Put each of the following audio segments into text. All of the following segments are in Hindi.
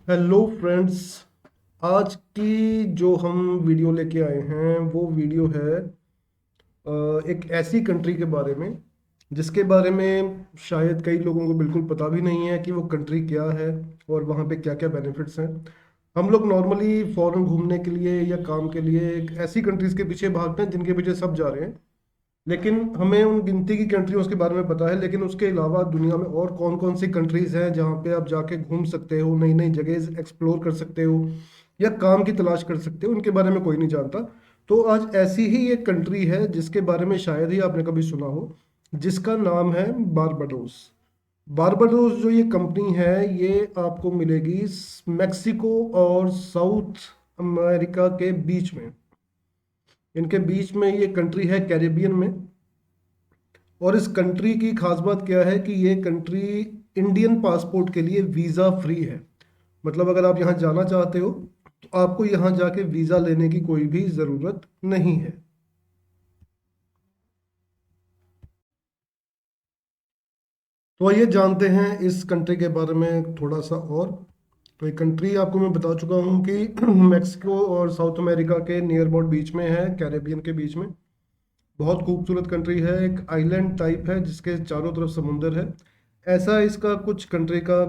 Hello friends. आज की जो हम वीडियो लेके आए हैं वो वीडियो है एक ऐसी कंट्री के बारे में जिसके बारे में शायद कई लोगों को बिल्कुल पता भी नहीं है कि वो कंट्री क्या है और वहाँ पे क्या क्या बेनिफिट्स हैं। हम लोग नॉर्मली फॉरेन घूमने के लिए या काम के लिए एक ऐसी कंट्रीज के पीछे भागते हैं जिनके पीछे सब जा रहे हैं, लेकिन हमें उन गिनती की कंट्रियों के बारे में पता है। लेकिन उसके अलावा दुनिया में और कौन कौन सी कंट्रीज हैं जहाँ पे आप जाके घूम सकते हो, नई नई जगह एक्सप्लोर कर सकते हो या काम की तलाश कर सकते हो, उनके बारे में कोई नहीं जानता। तो आज ऐसी ही एक कंट्री है जिसके बारे में शायद ही आपने कभी सुना हो, जिसका नाम है बारबाडोस। बारबाडोस जो ये कंपनी है ये आपको मिलेगी मैक्सिको और साउथ अमेरिका के बीच में। इनके बीच में ये कंट्री है कैरेबियन में। और इस कंट्री की खास बात क्या है कि ये कंट्री इंडियन पासपोर्ट के लिए वीज़ा फ्री है। मतलब अगर आप यहाँ जाना चाहते हो तो आपको यहाँ जाके वीज़ा लेने की कोई भी ज़रूरत नहीं है। तो आइए जानते हैं इस कंट्री के बारे में थोड़ा सा और। तो ये कंट्री आपको मैं बता चुका हूँ कि मैक्सिको और साउथ अमेरिका के नियर अबाउट बीच में है, कैरेबियन के बीच में। बहुत खूबसूरत कंट्री है, एक आइलैंड टाइप है जिसके चारों तरफ समुंदर है। ऐसा इसका कुछ कंट्री का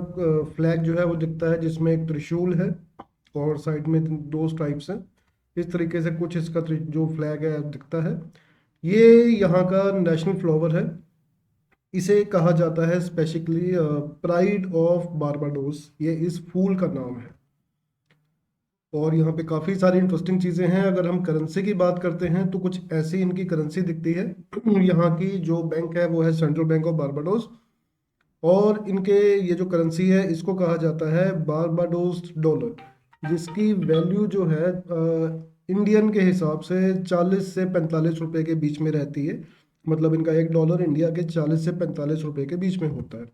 फ्लैग जो है वो दिखता है, जिसमें एक त्रिशूल है और साइड में दो स्ट्राइप्स हैं। इस तरीके से कुछ इसका जो फ्लैग है दिखता है। ये यहाँ का नेशनल फ्लावर है। इसे कहा जाता है स्पेसिफिकली प्राइड ऑफ बारबाडोस, ये इस फूल का नाम है। और यहाँ पे काफ़ी सारी इंटरेस्टिंग चीज़ें हैं। अगर हम करेंसी की बात करते हैं तो कुछ ऐसी इनकी करेंसी दिखती है। यहाँ की जो बैंक है वो है सेंट्रल बैंक ऑफ बारबाडोस। और इनके ये जो करेंसी है इसको कहा जाता है बारबाडोस डॉलर, जिसकी वैल्यू जो है इंडियन के हिसाब से 40 से 45 रुपए के बीच में रहती है। मतलब इनका $1 इंडिया के 40 से 45 रुपए के बीच में होता है।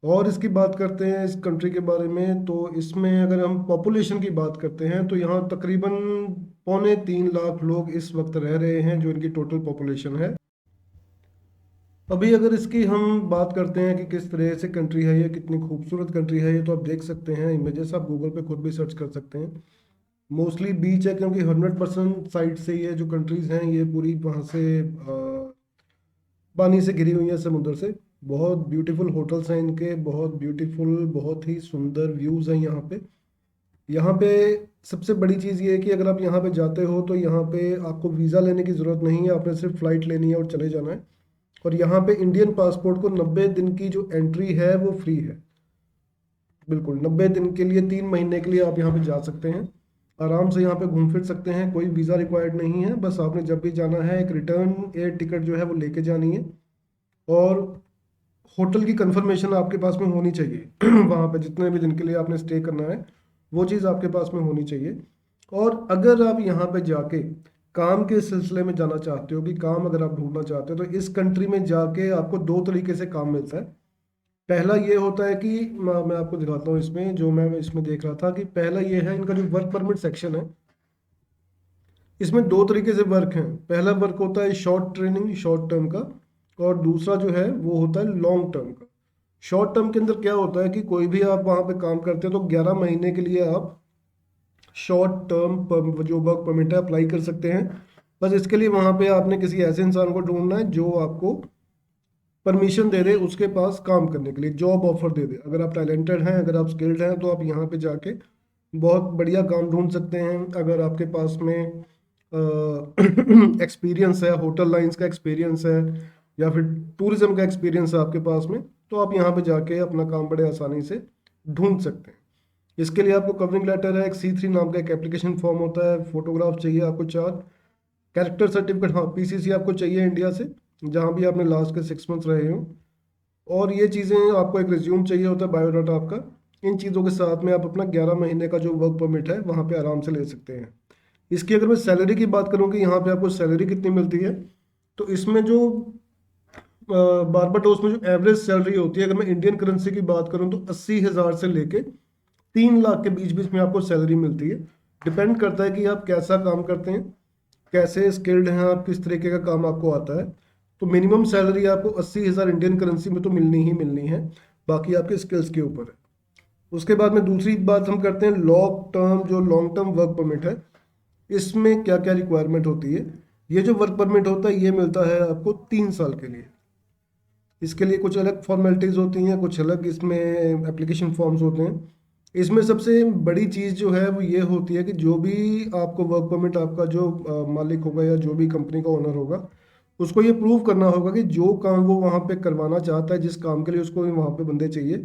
और इसकी बात करते हैं इस कंट्री के बारे में, तो इसमें अगर हम पॉपुलेशन की बात करते हैं तो यहाँ तकरीबन 3.25 लाख लोग इस वक्त रह रहे हैं, जो इनकी टोटल पॉपुलेशन है। अभी अगर इसकी हम बात करते हैं कि किस तरह से कंट्री है ये, कितनी खूबसूरत कंट्री है ये, तो आप देख सकते हैं इमेजेस, आप गूगल पे खुद भी सर्च कर सकते हैं। मोस्टली बीच है क्योंकि 100% साइड से ये जो कंट्रीज हैं ये पूरी वहाँ से पानी से घिरी हुई है, समुद्र से। बहुत ब्यूटीफुल होटल्स हैं इनके, बहुत ब्यूटीफुल, बहुत ही सुंदर व्यूज़ हैं यहाँ पे। यहाँ पे सबसे बड़ी चीज़ ये है कि अगर आप यहाँ पे जाते हो तो यहाँ पे आपको वीज़ा लेने की ज़रूरत नहीं है, आपने सिर्फ फ़्लाइट लेनी है और चले जाना है। और यहाँ पे इंडियन पासपोर्ट को 90 दिन की जो एंट्री है वो फ्री है। बिल्कुल 90 दिन के लिए, 3 महीने के लिए आप यहाँ पे जा सकते हैं। आराम से यहाँ पे घूम फिर सकते हैं, कोई वीज़ा रिक्वायर्ड नहीं है। बस आपने जब भी जाना है एक रिटर्न एयर टिकट जो है वो लेके जानी है। और होटल की कंफर्मेशन आपके पास में होनी चाहिए। वहाँ पे जितने भी दिन के लिए आपने स्टे करना है वो चीज़ आपके पास में होनी चाहिए। और अगर आप यहाँ पे जाके काम के सिलसिले में जाना चाहते हो, कि काम अगर आप ढूंढना चाहते हो, तो इस कंट्री में जाके आपको दो तरीके से काम मिलता है। पहला ये होता है कि मैं आपको दिखाता हूँ, इसमें जो मैं इसमें देख रहा था कि पहला ये है इनका जो वर्क परमिट सेक्शन है। इसमें दो तरीके से वर्क हैं। पहला वर्क होता है शॉर्ट ट्रेनिंग, शॉर्ट टर्म का। और दूसरा जो है वो होता है लॉन्ग टर्म का। शॉर्ट टर्म के अंदर क्या होता है कि कोई भी आप वहाँ पे काम करते हो तो 11 महीने के लिए आप शॉर्ट टर्म जो वर्क परमिट है अप्लाई कर सकते हैं। बस इसके लिए वहाँ पे आपने किसी ऐसे इंसान को ढूंढना है जो आपको परमिशन दे दे उसके पास काम करने के लिए, जॉब ऑफर दे दे। अगर आप टैलेंटेड हैं, अगर आप स्किल्ड हैं, तो आप यहाँ पे जाके बहुत बढ़िया काम ढूंढ सकते हैं। अगर आपके पास में एक्सपीरियंस है, होटल लाइंस का एक्सपीरियंस है या फिर टूरिज्म का एक्सपीरियंस है आपके पास में, तो आप यहाँ पे जाके अपना काम बड़े आसानी से ढूंढ सकते हैं। इसके लिए आपको कवरिंग लेटर है, एक C3 नाम का एक एप्लीकेशन फॉर्म होता है, फोटोग्राफ चाहिए आपको 4, कैरेक्टर सर्टिफिकेट, हाँ PCC आपको चाहिए इंडिया से, जहाँ भी आपने लास्ट के 6 मंथ्स रहे हो। और ये चीज़ें आपको, एक रिज्यूम चाहिए होता है, बायोडाटा आपका। इन चीज़ों के साथ में आप अपना 11 महीने का जो वर्क परमिट है वहाँ पे आराम से ले सकते हैं। इसकी अगर मैं सैलरी की बात करूँ कि यहाँ पे आपको सैलरी कितनी मिलती है, तो इसमें जो बारबाडोस में जो एवरेज सैलरी होती है, अगर मैं इंडियन करेंसी की बात करूँ तो 80,000 से लेके 3 लाख के बीच बीच में आपको सैलरी मिलती है। डिपेंड करता है कि आप कैसा काम करते हैं, कैसे स्किल्ड हैं आप, किस तरीके का काम आपको आता है। तो मिनिमम सैलरी आपको 80,000 इंडियन करेंसी में तो मिलनी ही मिलनी है, बाकी आपके स्किल्स के ऊपर है। उसके बाद में दूसरी बात हम करते हैं लॉन्ग टर्म वर्क परमिट है। इसमें क्या क्या रिक्वायरमेंट होती है। ये जो वर्क परमिट होता है ये मिलता है आपको 3 साल के लिए। इसके लिए कुछ अलग फॉर्मेलिटीज़ होती हैं, कुछ अलग इसमें एप्लीकेशन फॉर्म्स होते हैं। इसमें सबसे बड़ी चीज़ जो है वो ये होती है कि जो भी आपको वर्क परमिट आपका जो मालिक होगा या जो भी कंपनी का ओनर होगा, उसको ये प्रूव करना होगा कि जो काम वो वहाँ पे करवाना चाहता है, जिस काम के लिए उसको वहाँ पे बंदे चाहिए,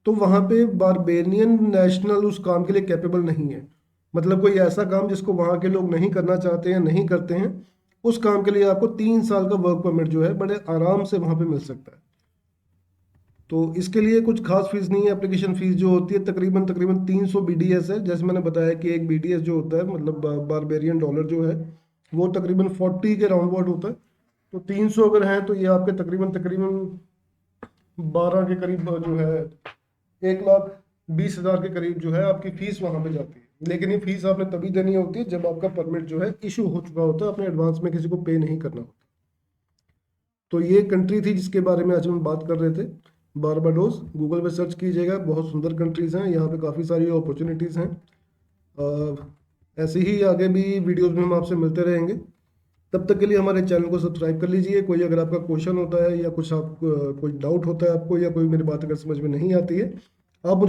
तो वहाँ पे बारबेनियन नेशनल उस काम के लिए कैपेबल नहीं है। मतलब कोई ऐसा काम जिसको वहाँ के लोग नहीं करना चाहते हैं, नहीं करते हैं, उस काम के लिए आपको 3 साल का वर्क परमिट जो है बड़े आराम से वहाँ पे मिल सकता है। तो इसके लिए कुछ खास फीस नहीं है। एप्लीकेशन फीस जो होती है तकरीबन तकरीबन 300 बीडीएस है। जैसे मैंने बताया कि एक बीडीएस जो होता है मतलब बारबेरियन डॉलर जो है वो तकरीबन 40 के राउंड अबाउट होता है। तो 300 अगर है तो ये आपके तकरीबन तकरीबन 12 के करीब जो है 1,20,000 के करीब जो है आपकी फीस वहां पे जाती है। लेकिन ये फीस आपने तभी देनी होती है जब आपका परमिट जो है इशू हो चुका होता है, अपने एडवांस में किसी को पे नहीं करना होता। तो ये कंट्री थी जिसके बारे में आज हम बात कर रहे थे, बारबाडोस। गूगल पे सर्च कीजिएगा, बहुत सुंदर कंट्रीज हैं, यहाँ पे काफ़ी सारी अपॉर्चुनिटीज़ हैं। ऐसे ही आगे भी वीडियोस में हम आपसे मिलते रहेंगे। तब तक के लिए हमारे चैनल को सब्सक्राइब कर लीजिए। कोई अगर आपका क्वेश्चन होता है या कुछ कोई डाउट होता है आपको, या कोई मेरी बात अगर समझ में नहीं आती है, आप मुझे